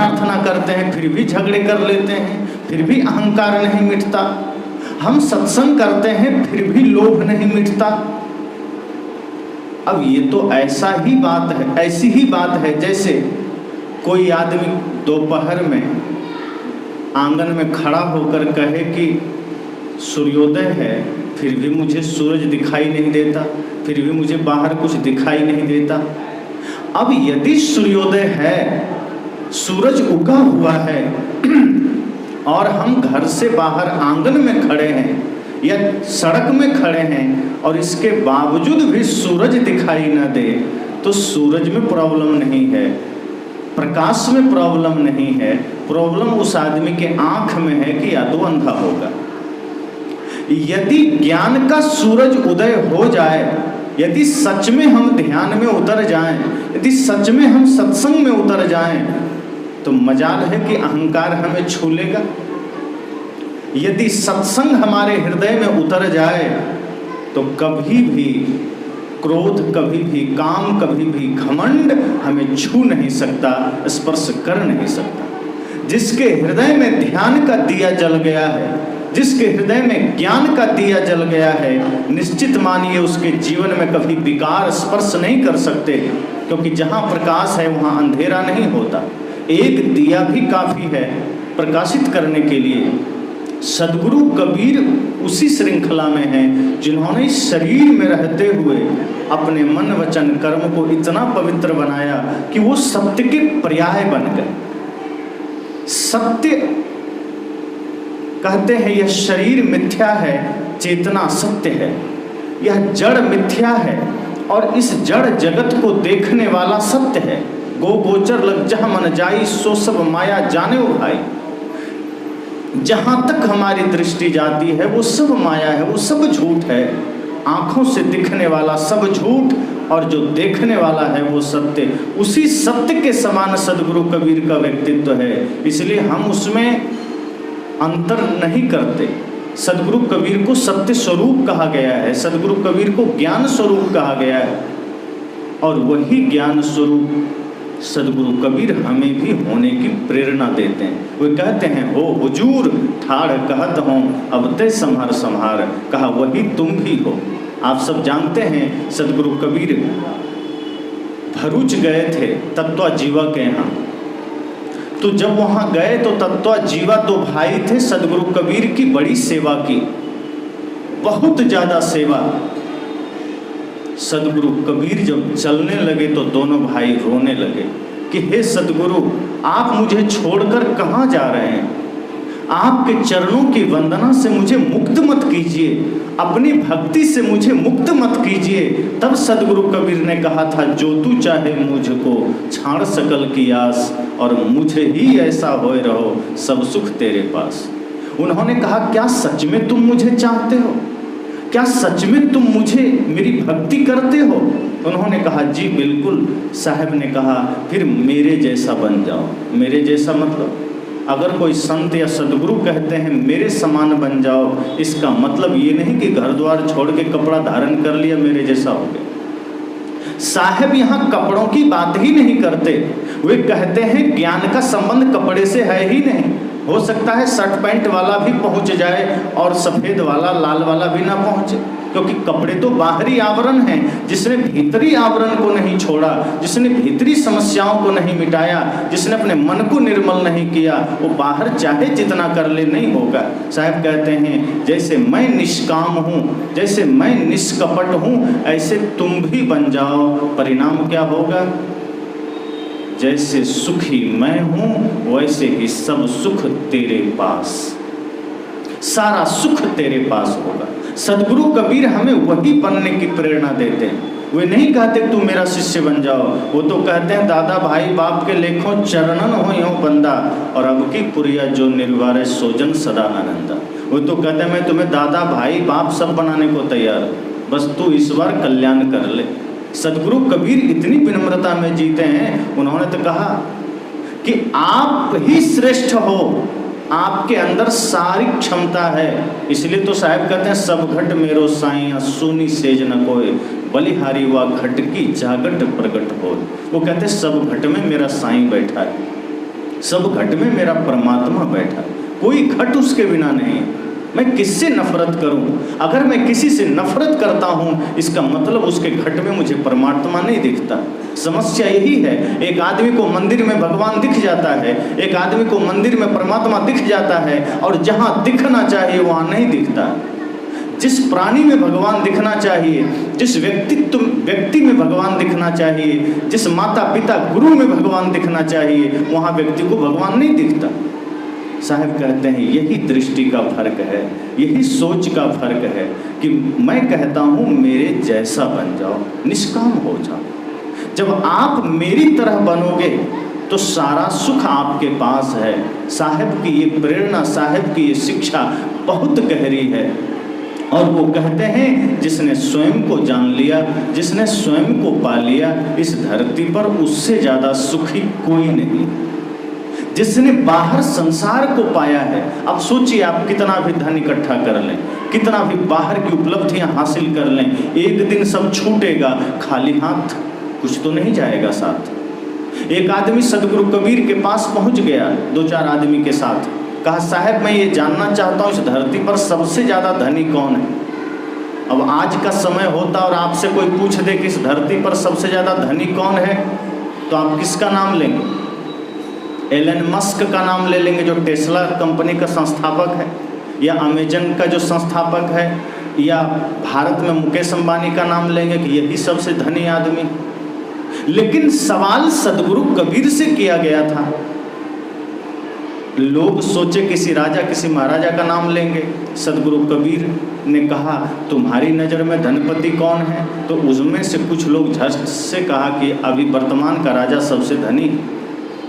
प्रार्थना करते हैं फिर भी झगड़े कर लेते हैं, फिर भी अहंकार नहीं मिटता। हम सत्संग करते हैं फिर भी लोभ नहीं मिटता। अब ये तो ऐसा ही बात है, ऐसी ही बात है जैसे कोई आदमी दोपहर में आंगन में खड़ा होकर कहे कि सूर्योदय है, फिर भी मुझे सूरज दिखाई नहीं देता, फिर भी मुझे बाहर कुछ दिखाई नहीं देता। अब यदि सूर्योदय है, सूरज उगा हुआ है और हम घर से बाहर आंगन में खड़े हैं या सड़क में खड़े हैं और इसके बावजूद भी सूरज दिखाई न दे, तो सूरज में प्रॉब्लम नहीं है, प्रकाश में प्रॉब्लम नहीं है, प्रॉब्लम उस आदमी के आंख में है कि या तो अंधा होगा। यदि ज्ञान का सूरज उदय हो जाए, यदि सच में हम ध्यान में उतर जाएं, यदि सच में हम सत्संग में उतर जाएं, तो मजाल है कि अहंकार हमें छू लेगा। यदि सत्संग हमारे हृदय में उतर जाए तो कभी भी क्रोध, कभी भी काम, कभी भी घमंड हमें छू नहीं सकता, स्पर्श कर नहीं सकता। जिसके हृदय में ध्यान का दिया जल गया है, जिसके हृदय में ज्ञान का दिया जल गया है, निश्चित मानिए उसके जीवन में कभी विकार स्पर्श नहीं कर सकते, क्योंकि जहाँ प्रकाश है वहाँ अंधेरा नहीं होता। एक दिया भी काफ़ी है प्रकाशित करने के लिए। सदगुरु कबीर उसी श्रृंखला में हैं जिन्होंने शरीर में रहते हुए अपने मन वचन कर्म को इतना पवित्र बनाया कि वो सत्य के पर्याय बन गए। सत्य कहते हैं यह शरीर मिथ्या है, चेतना सत्य है। यह जड़ मिथ्या है और इस जड़ जगत को देखने वाला सत्य है। गो गोचर लग जहाँ मन जाई, सो सब माया जाने ओ भाई। जहाँ तक हमारी दृष्टि जाती है वो सब माया है, वो सब झूठ है। आँखों से दिखने वाला सब झूठ और जो देखने वाला है वो सत्य। उसी सत्य के समान सदगुरु कबीर का व्यक्तित्व है, इसलिए हम उसमें अंतर नहीं करते। सदगुरु कबीर को सत्य स्वरूप कहा गया है, सदगुरु कबीर को ज्ञान स्वरूप कहा गया है, और वही ज्ञान स्वरूप सदगुरु कबीर हमें भी होने की प्रेरणा देते हैं। वे कहते हैं हो हुजूर ठाड़ कहत हों अब ते संहार संहार, कहा वही तुम भी हो। आप सब जानते हैं सदगुरु कबीर भरूच गए थे तत्वा जीवा के यहाँ, तो जब वहाँ गए तो तत्वा जीवा तो भाई थे, सदगुरु कबीर की बड़ी सेवा की, बहुत ज़्यादा सेवा। सदगुरु कबीर जब चलने लगे तो दोनों भाई रोने लगे कि हे सदगुरु आप मुझे छोड़कर कहाँ जा रहे हैं, आपके चरणों की वंदना से मुझे मुक्त मत कीजिए, अपनी भक्ति से मुझे मुक्त मत कीजिए। तब सदगुरु कबीर ने कहा था जो तू चाहे मुझको छाड़ सकल की आस, और मुझे ही ऐसा होए रहो सब सुख तेरे पास। उन्होंने कहा क्या सच में तुम मुझे चाहते हो, क्या सच में तुम मुझे मेरी भक्ति करते हो? उन्होंने कहा जी बिल्कुल। साहब ने कहा फिर मेरे जैसा बन जाओ। मेरे जैसा मतलब अगर कोई संत या सदगुरु कहते हैं मेरे समान बन जाओ, इसका मतलब ये नहीं कि घर द्वार छोड़ के कपड़ा धारण कर लिया मेरे जैसा हो गया। साहब यहाँ कपड़ों की बात ही नहीं करते, वे कहते हैं ज्ञान का संबंध कपड़े से है ही नहीं। हो सकता है शर्ट पैंट वाला भी पहुंच जाए और सफ़ेद वाला लाल वाला भी ना पहुंचे, क्योंकि कपड़े तो बाहरी आवरण हैं। जिसने भीतरी आवरण को नहीं छोड़ा, जिसने भीतरी समस्याओं को नहीं मिटाया, जिसने अपने मन को निर्मल नहीं किया, वो बाहर चाहे जितना कर ले नहीं होगा। साहब कहते हैं जैसे मैं निष्काम हूँ, जैसे मैं निष्कपट हूँ, ऐसे तुम भी बन जाओ। परिणाम क्या होगा? जैसे सुखी मैं हूँ वैसे ही सब सुख तेरे पास, सारा सुख तेरे पास होगा। सदगुरु कबीर हमें वही बनने की प्रेरणा देते हैं। वे नहीं कहते तू मेरा शिष्य बन जाओ, वो तो कहते हैं दादा भाई बाप के लेखों चरणन हो यो बंदा, और अब की पुरिया जो निर्वारे सोजन सदा आनंदा। वो तो कहते हैं मैं तुम्हें दादा भाई बाप सब बनाने को तैयार, बस तू इस बार कल्याण कर ले। सदगुरु कबीर इतनी विनम्रता में जीते हैं, उन्होंने तो कहा कि आप ही श्रेष्ठ हो, आपके अंदर सारी क्षमता है। इसलिए तो साहब कहते हैं सब घट मेरो साईं सुनी सेज न कोय, बलिहारी व घट की जागट प्रगट हो। वो कहते हैं सब घट में मेरा साईं बैठा है, सब घट में मेरा परमात्मा बैठा, कोई घट उसके बिना नहीं। मैं किससे नफरत करूं? अगर मैं किसी से नफरत करता हूं, इसका मतलब उसके घट में मुझे परमात्मा नहीं दिखता। समस्या यही है, एक आदमी को मंदिर में भगवान दिख जाता है, एक आदमी को मंदिर में परमात्मा दिख जाता है, और जहां दिखना चाहिए वहां नहीं दिखता। जिस प्राणी में भगवान दिखना चाहिए, जिस व्यक्ति में भगवान दिखना चाहिए, जिस माता पिता गुरु में भगवान दिखना चाहिए, वहां व्यक्ति को भगवान नहीं दिखता। साहब कहते हैं यही दृष्टि का फर्क है, यही सोच का फर्क है कि मैं कहता हूं मेरे जैसा बन जाओ, निष्काम हो जाओ। जब आप मेरी तरह बनोगे तो सारा सुख आपके पास है। साहब की ये प्रेरणा, साहब की ये शिक्षा बहुत गहरी है। और वो कहते हैं जिसने स्वयं को जान लिया, जिसने स्वयं को पा लिया, इस धरती पर उससे ज़्यादा सुखी कोई नहीं। जिसने बाहर संसार को पाया है, अब सोचिए आप कितना भी धन इकट्ठा कर लें, कितना भी बाहर की उपलब्धियां हासिल कर लें, एक दिन सब छूटेगा, खाली हाथ कुछ तो नहीं जाएगा साथ। एक आदमी सदगुरु कबीर के पास पहुंच गया, 2-4 आदमी के साथ, कहा साहब मैं ये जानना चाहता हूँ इस धरती पर सबसे ज़्यादा धनी कौन है। अब आज का समय होता और आपसे कोई पूछ दे कि इस धरती पर सबसे ज़्यादा धनी कौन है, तो आप किसका नाम लेंगे? एलन मस्क का नाम ले लेंगे जो टेस्ला कंपनी का संस्थापक है, या अमेजन का जो संस्थापक है, या भारत में मुकेश अंबानी का नाम लेंगे कि यही सबसे धनी आदमी। लेकिन सवाल सदगुरु कबीर से किया गया था। लोग सोचे किसी राजा किसी महाराजा का नाम लेंगे, सदगुरु कबीर ने कहा तुम्हारी नज़र में धनपति कौन है? तो उसमें से कुछ लोग झट से कहा कि अभी वर्तमान का राजा सबसे धनी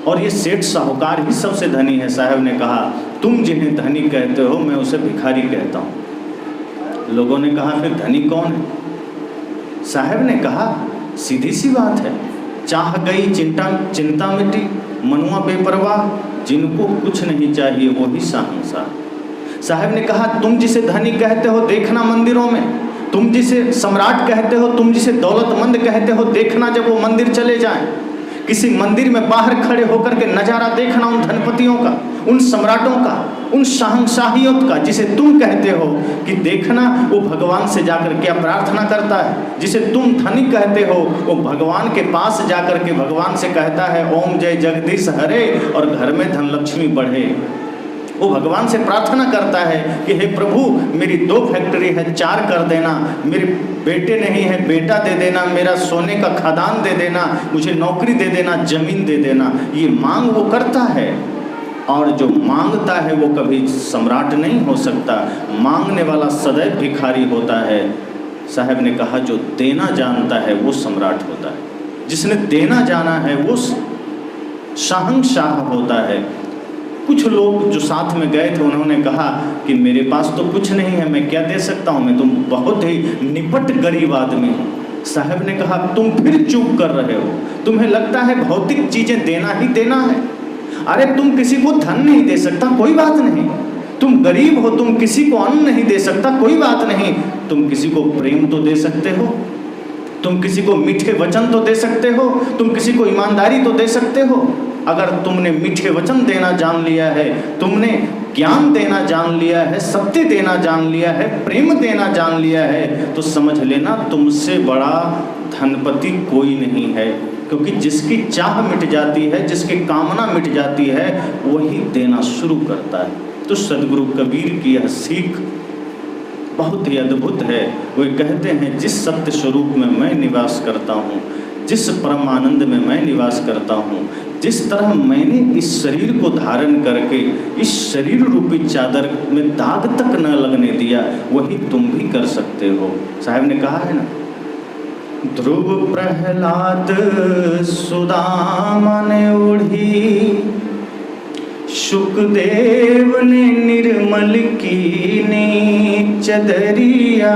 और ये सेठ साहूकार ही सबसे धनी है। साहब ने कहा तुम जिन्हें धनी कहते हो मैं उसे भिखारी कहता हूँ। लोगों ने कहा फिर धनी कौन है? साहब ने कहा सीधी सी बात है, चाह गई चिंता मिटी, मनुआ बेपरवाह, जिनको कुछ नहीं चाहिए वही शहंशाह। साहब ने कहा तुम जिसे धनी कहते हो देखना मंदिरों में, तुम जिसे सम्राट कहते हो, तुम जिसे दौलतमंद कहते हो, देखना जब वो मंदिर चले जाएं, किसी मंदिर में बाहर खड़े होकर के नज़ारा देखना उन धनपतियों का, उन सम्राटों का, उन शाहंशाहियों का जिसे तुम कहते हो, कि देखना वो भगवान से जाकर क्या प्रार्थना करता है। जिसे तुम धनी कहते हो वो भगवान के पास जाकर के भगवान से कहता है ओम जय जगदीश हरे और घर में धन लक्ष्मी बढ़े। वो भगवान से प्रार्थना करता है कि हे प्रभु मेरी 2 फैक्ट्री है 4 कर देना, मेरे बेटे नहीं है बेटा दे देना, मेरा सोने का खदान दे देना, मुझे नौकरी दे देना, जमीन दे देना। ये मांग वो करता है, और जो मांगता है वो कभी सम्राट नहीं हो सकता, मांगने वाला सदैव भिखारी होता है। साहब ने कहा जो देना जानता है वो सम्राट होता है, जिसने देना जाना है वो शहंशाह होता है। कुछ लोग जो साथ में गए थे उन्होंने कहा कि मेरे पास तो कुछ नहीं है, मैं क्या दे सकता हूँ, मैं तो बहुत ही निपट गरीब आदमी हूँ। साहब ने कहा तुम फिर चूक कर रहे हो, तुम्हें लगता है भौतिक चीज़ें देना ही देना है। अरे तुम किसी को धन नहीं दे सकता, कोई बात नहीं। तुम गरीब हो, तुम किसी को अन्न नहीं दे सकता, कोई बात नहीं। तुम किसी को प्रेम तो दे सकते हो, तुम किसी को मीठे वचन तो दे सकते हो, तुम किसी को ईमानदारी तो दे सकते हो। अगर तुमने मीठे वचन देना जान लिया है, तुमने ज्ञान देना जान लिया है, सत्य देना जान लिया है, प्रेम देना जान लिया है, तो समझ लेना तुमसे बड़ा धनपति कोई नहीं है। क्योंकि जिसकी चाह मिट जाती है, जिसकी कामना मिट जाती है, वही देना शुरू करता है। तो सदगुरु कबीर की यह सीख बहुत ही अद्भुत है। वे कहते हैं जिस सत्य स्वरूप में मैं निवास करता हूँ, जिस परम आनंद में मैं निवास करता हूँ, जिस तरह मैंने इस शरीर को धारण करके इस शरीर रूपी चादर में दाग तक न लगने दिया, वही तुम भी कर सकते हो। साहब ने कहा है ना, ध्रुव प्रहलाद सुदामा ने ओढ़ी, शुकदेव ने निर्मल कीनी चदरिया,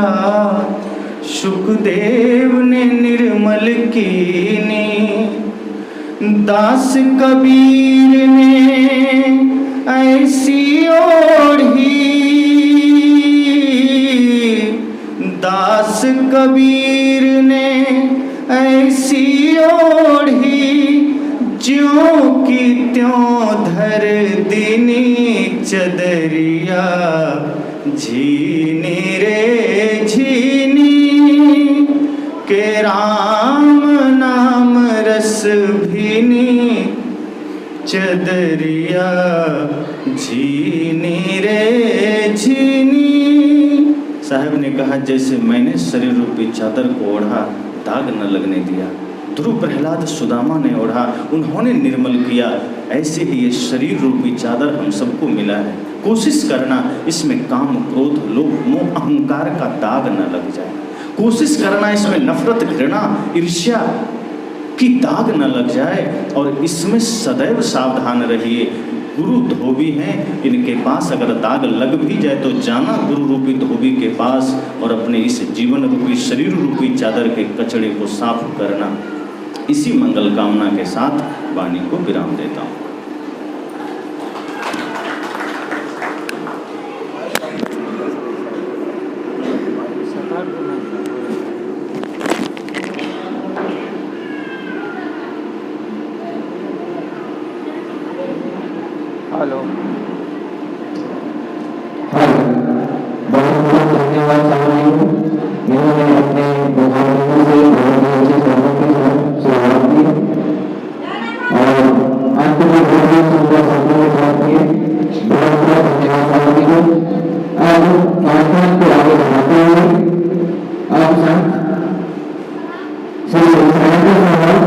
शुकदेव ने निर्मल कीनी, दास कबीर ने ऐसी ओढ़ी, दास कबीर ने ऐसी ओढ़ी, ज्यों की त्यों धरतीनी चदरिया झीनी रे झीनी के राम नाम रस भीनी चदरिया झीनी रे झीनी। साहब ने कहा जैसे मैंने शरीर रूपी चादर को ओढ़ा, दाग न लगने दिया, ध्रुव प्रहलाद सुदामा ने ओढ़ा, उन्होंने निर्मल किया, ऐसे ही ये शरीर रूपी चादर हम सबको मिला है। कोशिश करना इसमें काम क्रोध लोभ मोह अहंकार का दाग न लग जाए। कोशिश करना इसमें नफरत घृणा ईर्ष्या की दाग न लग जाए, और इसमें सदैव सावधान रहिए। गुरु धोबी हैं, इनके पास अगर दाग लग भी जाए तो जाना गुरु रूपी धोबी के पास और अपने इस जीवन रूपी शरीर रूपी चादर के कचड़े को साफ करना। इसी मंगल कामना के साथ वाणी को विराम देता हूँ। हेलो, बहुत बहुत धन्यवाद साहब जी, इन्होंने अपने बुजुर्गों से बहुत अच्छे शब्दों की शुरुआत की और अंत में बहुत ही सुंदर शब्दों के साथ किए। बहुत बहुत धन्यवाद साहब जी को। अब कार्यक्रम को आगे बढ़ाते हुए अब संत श्री सत्संग साहब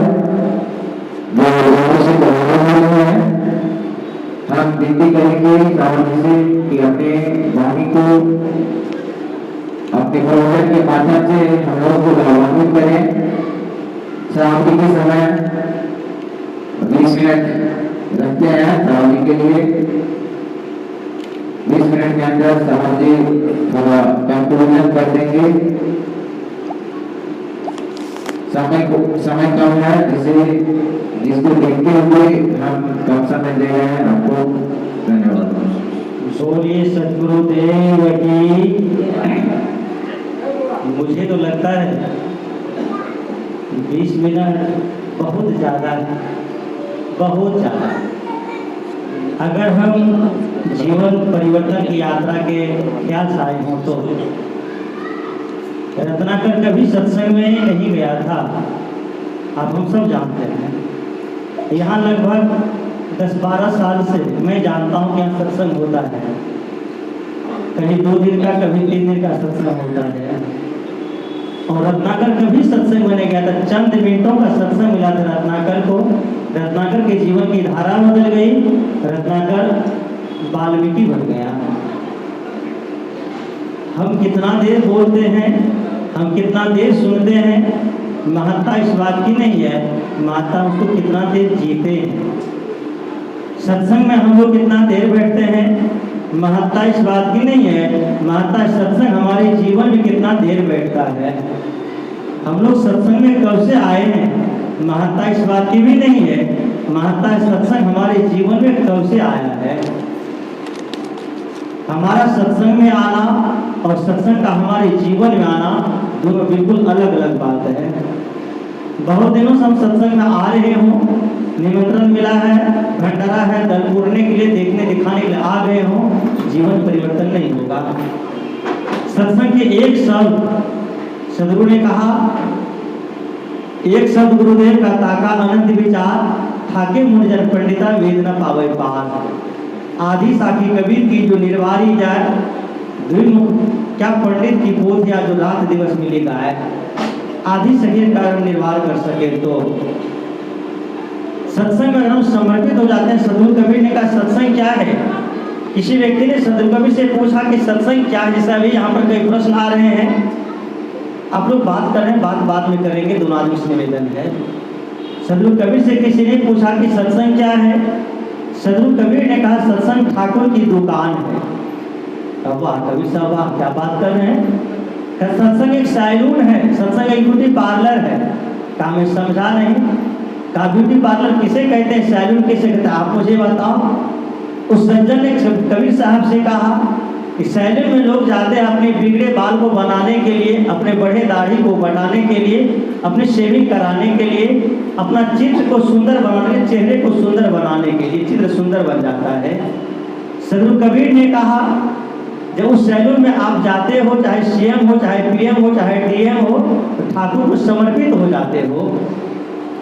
जो लोगों से बने हुए हैं, हम विनती करेंगे साहब जी से कि अपने वाणी को अपने प्रवचन के माध्यम से हम लोगों को लाभान्वित करें। साहब जी के समय 20 मिनट रखते हैं साहब जी के लिए। 20 मिनट के अंदर साहब जी थोड़ा कंक्लूजन कर देंगे। समय कम है, जिसको देखते हुए हम कम समय दे रहे हैं। आपको धन्यवाद। बोलिए सद्गुरुदेव की। मुझे तो लगता है 20 मिनट बहुत ज़्यादा है, बहुत ज़्यादा। अगर हम जीवन परिवर्तन की यात्रा के ख्याल से आए हों तो रत्नाकर कभी सत्संग में नहीं गया था, अब हम सब जानते हैं। यहाँ लगभग 10-12 साल से मैं जानता हूँ कि यहाँ सत्संग होता है, कहीं 2 दिन का कभी 3 दिन का सत्संग होता है। और रत्नाकर कभी सत्संग में नहीं गया था, चंद मिनटों का सत्संग मिला था रत्नाकर को। रत्नाकर के जीवन की धारा बदल गई, रत्नाकर वाल्मीकि बन गया। हम कितना देर बोलते हैं, हम कितना देर सुनते हैं, महत्ता इस बात की नहीं है, महत्ता उसको कितना देर जीते हैं। सत्संग में हम लोग कितना देर बैठते हैं, महत्ता इस बात की नहीं है, महत्ता सत्संग हमारे जीवन में कितना देर बैठता है। हम लोग सत्संग में कब से आए हैं, महत्ता इस बात की भी नहीं है, महत्ता सत्संग हमारे जीवन में कब से आया है। हमारा सत्संग में आना और सत्संग का हमारे जीवन में आना दोनों बिल्कुल अलग अलग बात है। बहुत दिनों से हम सत्संग में आ रहे हों, निमंत्रण मिला है, भंडारा है, दल पूरने के लिए देखने दिखाने के लिए आ गए हों, जीवन परिवर्तन नहीं होगा। सत्संग के एक शब्द सदगुरु ने कहा, एक शब्द गुरुदेव का ताका अनंत विचार, ठाके मुनिजन पंडिता वेद न पावे पार। आदि साखी कबीर की जो निर्वारी जाए, द्विमुख क्या पंडित की पोथ या जो रात दिवस मिली गाय। आदि शरीर का निर्वाह कर सके तो सत्संग में अगर हम समर्पित हो जाते हैं। सदगुरु कबीर ने कहा सत्संग क्या है। किसी व्यक्ति ने सदगुरु कबीर से पूछा कि सत्संग क्या है। जैसे अभी यहाँ पर कई प्रश्न आ रहे हैं, आप लोग बात कर रहे हैं, बात बाद में करेंगे, दोनों आदमी से निवेदन है। सदगुरु कबीर से किसी ने पूछा कि सत्संग क्या है। सदगुरु कबीर ने कहा सत्संग ठाकुर की दुकान है। अब वाह कबीर साहब, आप क्या बात कर रहे हैं। सत्संग एक सैलून है, सत्संग एक ब्यूटी पार्लर है। क्या मैं समझा नहीं, का ब्यूटी पार्लर किसे कहते हैं, सैलून किसे कहते हैं, आप मुझे बताओ। उस सज्जन ने कबीर साहब से कहा, कि सैलून में लोग जाते हैं अपने बिगड़े बाल को बनाने के लिए, अपने बढ़े दाढ़ी को बढ़ाने के लिए, अपनी शेविंग कराने के लिए, अपना चित्र को सुंदर बनाने के लिए, चेहरे को सुंदर बनाने के लिए, चित्र सुंदर बन जाता है। सदगुरु कबीर ने कहा जब उस सैलून में आप जाते हो, चाहे सीएम हो, चाहे पीएम हो, चाहे डीएम हो, तो ठाकुर को समर्पित हो जाते हो।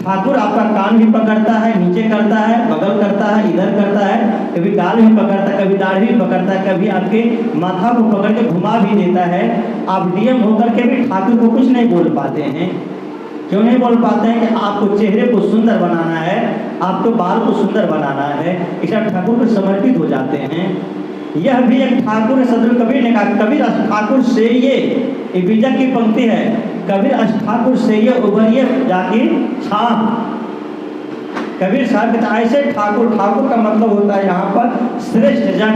ठाकुर आपका कान भी पकड़ता है, नीचे करता है, बगल करता है, इधर करता है, कभी गाल भी पकड़ता है, कभी दाढ़ी भी पकड़ता है, कभी आपके माथा को पकड़ के घुमा भी देता है। आप डीएम होकर के भी ठाकुर को कुछ नहीं बोल पाते हैं। क्यों नहीं बोल पाते हैं? कि आपको चेहरे को सुंदर बनाना है, आपको बाल को सुंदर बनाना है, इसलिए ठाकुर को समर्पित हो जाते हैं। यह भी एक ठाकुर सदगुरु कबीर ने कहा, कबीर ठाकुर से ये बीजक की पंक्ति है, कबीर ठाकुर से ये उभरिए जाके छाप। कबीर साहब कहते ऐसे ठाकुर, ठाकुर का मतलब होता है यहाँ पर श्रेष्ठ जन।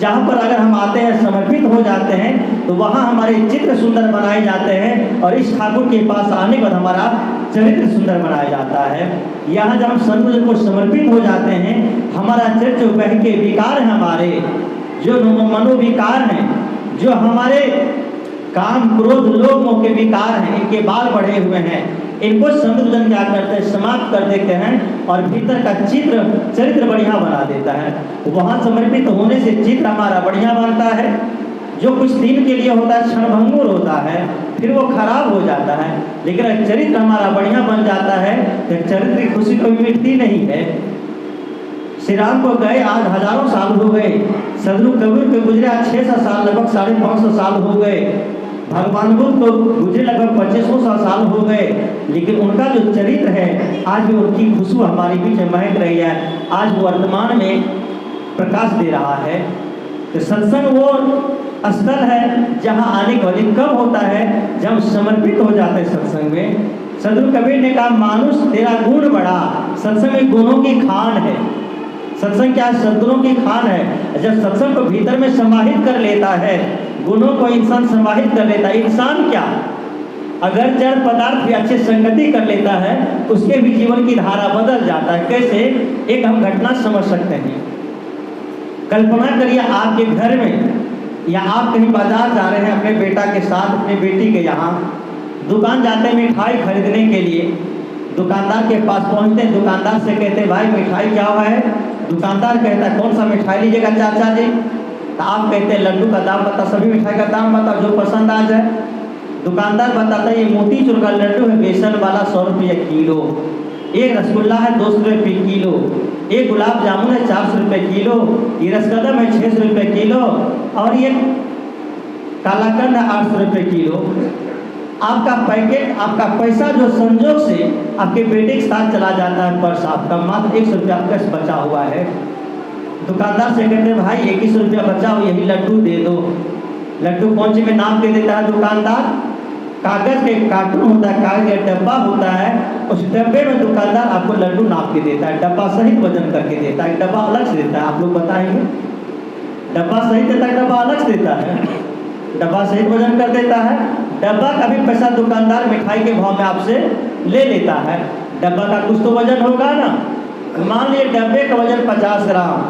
जहाँ पर अगर हम आते हैं, समर्पित हो जाते हैं, तो वहाँ हमारे चित्र सुंदर बनाए जाते हैं, और इस ठाकुर के पास आने के बाद हमारा चरित्र सुंदर बनाया जाता है। यहाँ जब हम सदगुरु को समर्पित हो जाते हैं, हमारा चरित्र बह के विकार है, हमारे जो मनोविकार हैं, जो हमारे काम क्रोध लोभ मोह के विकार हैं, इनके बाल बढ़े हुए हैं, इनको सदगुरु क्या करते हैं? समाप्त कर देते हैं, और भीतर का चित्र चरित्र बढ़िया बना देता है। वहाँ समर्पित होने से चित्र हमारा बढ़िया बनता है। जो कुछ दिन के लिए होता है क्षणभंगुर होता है, फिर वो खराब हो जाता है, लेकिन अगर चरित्र हमारा बढ़िया बन जाता है तो चरित्र की खुशी कभी मिटती नहीं है। श्री राम को गए आज हजारों साल हो गए, सदगुरु कबीर के गुजरे आज 600 साल, लगभग 550 साल हो गए, भगवान बुद्ध को गुजरे लगभग 2500 साल हो गए, लेकिन उनका जो चरित्र है आज भी उनकी खुशबू हमारे बीच में महक रही है, आज वो वर्तमान में प्रकाश दे रहा है। तो सत्संग वो स्थल है जहाँ आने का दिन कब होता है? जब समर्पित हो जाते हैं सत्संग में। सदगुरु कबीर ने कहा मानुष तेरा गुण बड़ा, सत्संग में गुणों की खान है। सत्संग क्या है? सद्गुणों की खान है। जब सत्संग को भीतर में समाहित कर लेता है, गुणों को इंसान समाहित कर लेता है, इंसान क्या अगर जड़ पदार्थ भी अच्छे संगति कर लेता है, उसके भी जीवन की धारा बदल जाता है। कैसे? एक हम घटना समझ सकते हैं। कल्पना करिए आपके घर में, या आप कहीं बाजार जा रहे हैं अपने बेटा के साथ, अपनी बेटी के यहाँ, दुकान जाते हैं मिठाई खरीदने के लिए, दुकानदार के पास पहुँचते हैं, दुकानदार से कहते हैं भाई मिठाई क्या हुआ है? दुकानदार कहता है कौन सा मिठाई लीजिएगा चाचा जी? तो आप कहते हैं लड्डू का दाम बता, सभी मिठाई का दाम बता जो पसंद आ जाए। दुकानदार बताता है ये मोतीचूर का लड्डू है बेसन वाला 100 रुपये किलो, एक रसगुल्ला है 200 रुपये किलो, एक गुलाब जामुन है 400 रुपये किलो, ये रसकदम है 600 रुपये किलो, और ये कालाकंद है 800 रुपये किलो। आपका पैकेट, आपका पैसा जो संजोग से आपके बेटे के साथ चला जाता है, पर्स आपका मात्र 100 रुपया आपका बचा हुआ है। दुकानदार से कहते हैं भाई 21 रुपया बचा हो, यही लड्डू दे दो। लड्डू कौन सी में नाप के देता है दुकानदार? कागज के कार्टून होता है, कागज का डब्बा होता है, उस डब्बे में दुकानदार आपको लड्डू नाप के देता है, डब्बा सहित वजन करके देता है, डब्बा अलग से देता है। आप लोग बताएंगे डब्बा सहित देता है, डब्बा अलग से देता है, डब्बा सहित वजन कर देता है। डब्बा का भी पैसा दुकानदार मिठाई के भाव में आपसे ले लेता है, डब्बा का कुछ तो वजन होगा ना। मान लीजिए डब्बे का वजन 50 ग्राम,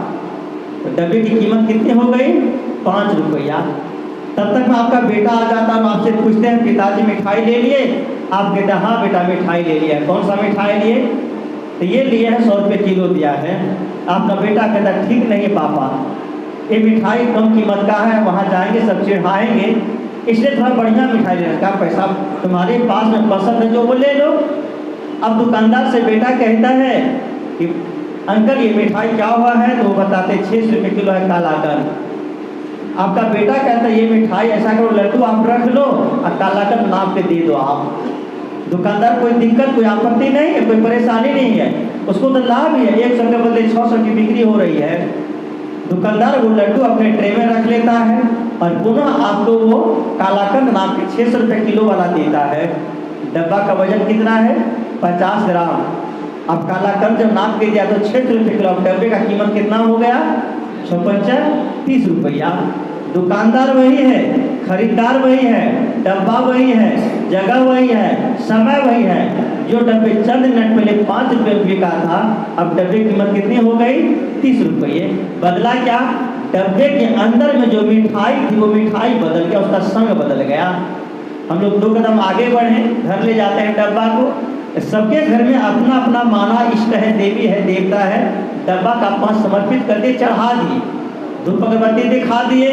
तो डब्बे की कीमत कितनी हो गई? 5 रुपया। तब तक में आपका बेटा आ जाता है, आपसे पूछते हैं पिताजी मिठाई ले लिए? आप कहते हैं हाँ बेटा मिठाई ले लिया है। कौन सा मिठाई लिए? तो ये लिए है 100 रुपये किलो दिया है। आपका बेटा कहता है ठीक नहीं पापा, ये मिठाई कम कीमत का है, वहाँ जाएंगे सब चिढ़ाएंगे, इसलिए थोड़ा बढ़िया मिठाई लेने का पैसा तुम्हारे पास में पसंद है जो वो ले लो। अब दुकानदार से बेटा कहता है कि अंकल ये मिठाई क्या हुआ है? तो वो बताते 600 रुपये किलो है कालाकंद। आपका बेटा कहता है ये मिठाई ऐसा करो लड्डू आप रख लो और कालाकंद नाप के दे दो आप। दुकानदार कोई दिक्कत, कोई आपत्ति नहीं है, कोई परेशानी नहीं है, उसको तो लाभ ही है, 100 के बदले 600 की बिक्री हो रही है। दुकानदार वो लड्डू अपने ट्रे में रख लेता है और पुनः आपको वो कालाकंद नाप के 600 रुपये किलो वाला देता है। डब्बा का वजन कितना है? 50 ग्राम। अब कालाकंद जब नाप के दिया तो 600 रुपये किलो, डब्बे का कीमत कितना हो गया? 30 रुपया। दुकानदार वही है, खरीदार वही है, डब्बा वही है, जगह वही है, समय वही है। जो डब्बे चंद मिनट पहले 5 रुपये बिका था, अब डब्बे की कीमत कितनी हो गई? 30 रुपये। बदला क्या? डब्बे के अंदर में जो मिठाई थी वो मिठाई बदल गया, उसका संग बदल गया। हम लोग 2 कदम आगे बढ़े, घर ले जाते हैं डब्बा को। सबके घर में अपना अपना माना इष्ट है, देवी है, देवता है। डब्बा का पास समर्पित करके चढ़ा दिए, धूप अगरबत्ती दिखा दिए,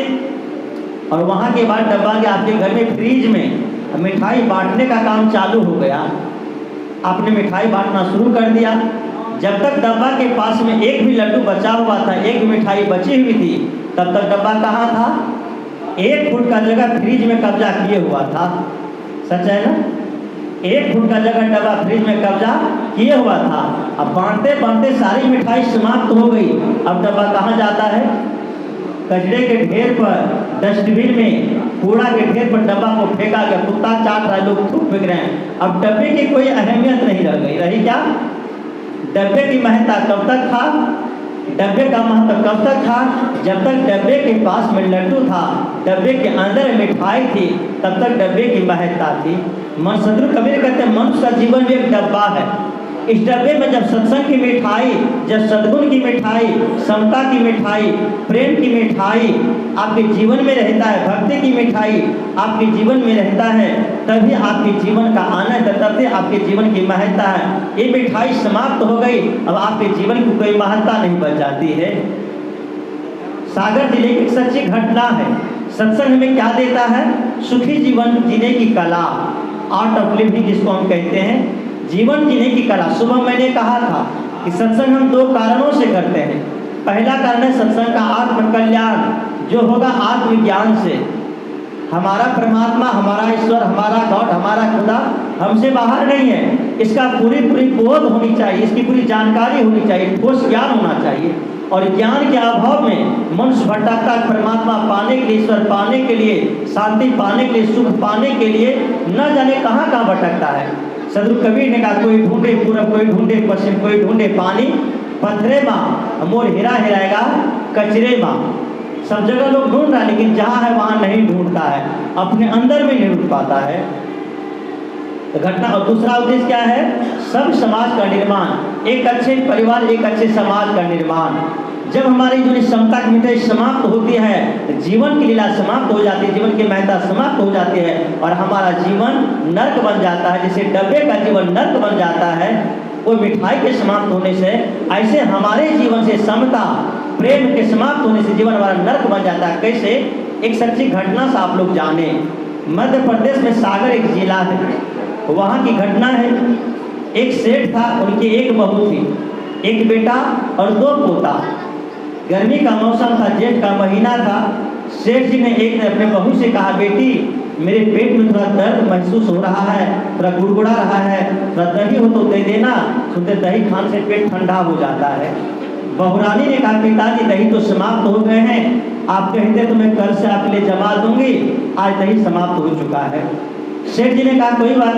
और वहाँ के बाद डब्बा के आपके घर में फ्रिज में मिठाई बांटने का काम चालू हो गया। आपने मिठाई बांटना शुरू कर दिया। जब तक डब्बा के पास में एक भी लड्डू बचा हुआ था, एक भी मिठाई बची हुई थी, तब तक डब्बा कहाँ था? 1 फुट का जगह फ्रिज में कब्जा किए हुआ था। सच है ना? 1 फुट का जगह डब्बा फ्रिज में कब्जा किए हुआ था। अब बांटते बांटते सारी मिठाई समाप्त हो गई। अब डब्बा कहाँ जाता है? कचरे के ढेर पर, डस्टबिन में, कूड़ा के ढेर पर डब्बा को फेंका गया। कुत्ता चाट रहा है, लोग थूक फेंक रहे हैं। अब डब्बे की कोई अहमियत नहीं रह गई। रही क्या? डब्बे की महत्ता कब तक था? डब्बे का महत्व कब तक था? जब तक डब्बे के पास में लड्डू था, डब्बे के अंदर मिठाई थी, तब तक डब्बे की महत्ता थी। सदगुरु कबीर कहते हैं मनुष्य का जीवन भी एक डब्बा है। इस डब्बे में जब सत्संग की मिठाई, जब सद्गुण की मिठाई, समता की मिठाई, प्रेम की मिठाई आपके जीवन में रहता है, भक्ति की मिठाई आपके जीवन में रहता है, तभी आपके जीवन का आनंद, तभी आपके जीवन की महत्ता है। ये मिठाई समाप्त हो गई, अब आपके जीवन की कोई महत्ता नहीं बच जाती है। सागर जिले की एक सच्ची घटना है। सत्संग हमें क्या देता है? सुखी जीवन जीने की कला, आर्ट ऑफ लिविंग जिसको हम कहते हैं, जीवन जीने की कला। सुबह मैंने कहा था कि सत्संग हम 2 कारणों से करते हैं। पहला कारण है सत्संग का आत्म कल्याण, जो होगा आत्मज्ञान से। हमारा परमात्मा, हमारा ईश्वर, हमारा गॉड, हमारा खुदा हमसे बाहर नहीं है। इसका पूरी बोध होनी चाहिए, इसकी पूरी जानकारी होनी चाहिए, ठोस ज्ञान होना चाहिए। और ज्ञान के अभाव में मनुष्य भटकता है। परमात्मा पाने के लिए, ईश्वर पाने के लिए, शांति पाने के लिए, सुख पाने के लिए न जाने कहाँ कहाँ भटकता है। सदगुरु कबीर ने कहा, कोई ढूंढे पूरब, कोई ढूंढे पश्चिम, कोई ढूंढे पानी, पत्थरे माँ मोर हीरा हेराएगा कचरे माँ। सब जगह लोग ढूंढ रहा है, लेकिन जहाँ है वहाँ नहीं ढूंढता है, अपने अंदर में नहीं ढूंढ पाता है। तो घटना। और दूसरा उद्देश्य क्या है? सब समाज का निर्माण, एक अच्छे परिवार, एक अच्छे समाज का निर्माण। जब हमारी जो समता की मिठाई समाप्त होती है, जीवन की लीला समाप्त हो जाती है, जीवन की महत्ता समाप्त हो जाती है, और हमारा जीवन नर्क बन जाता है। जैसे डब्बे का जीवन नर्क बन जाता है, वो मिठाई के समाप्त होने से, ऐसे हमारे जीवन से समता, प्रेम के समाप्त होने से जीवन हमारा नर्क बन जाता है। कैसे? एक सच्ची घटना से आप लोग जाने। मध्य प्रदेश में सागर एक जिला है, वहाँ की घटना है। एक सेठ था, उनकी एक बहू थी, एक बेटा और 2 पोता। गर्मी का मौसम था, जेठ का महीना था। सेठ जी ने एक अपने बहू से कहा, बेटी मेरे पेट में थोड़ा दर्द महसूस हो रहा है, थोड़ा गुड़गुड़ा रहा है, थोड़ा दही हो तो दे देना, सुनते दही खाने से पेट ठंडा हो जाता है। बहुरानी ने कहा, पिताजी दही तो समाप्त हो गए हैं, आप कहते तो मैं कल से आपके लिए जमा दूंगी, आज दही समाप्त हो चुका है। सेठ जी ने कहा, कोई बात